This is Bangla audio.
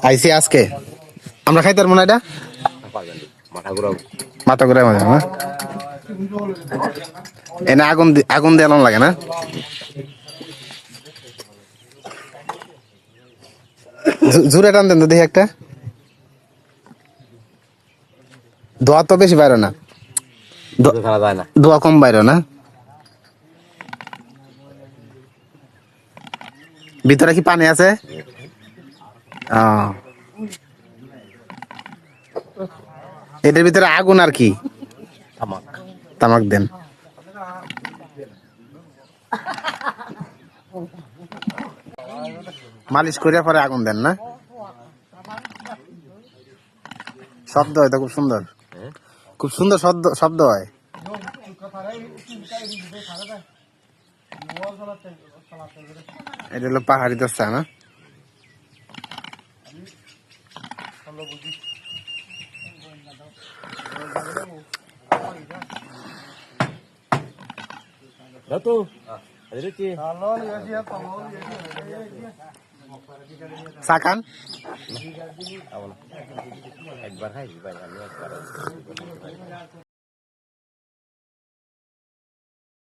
আইসি আজকে আমরা খাইতে পারবো না এটা মাথা ঘুরে মাঝে না এনে আগুন দিয়ে লাগে না জোরে টান দেন তো দেখি একটা দোয়া তো বেশি বাইরে না দোয়া কম বাইরে না ভিতরে কি পানি আছে এটার ভিতরে আগুন আর কি তামাক দেন মালিশ করিয়া পরে আগুন দেন না শব্দ হয় তো খুব সুন্দর শব্দ হয় এটা হলো পাহাড়ি দোস্তা না সাকান একবার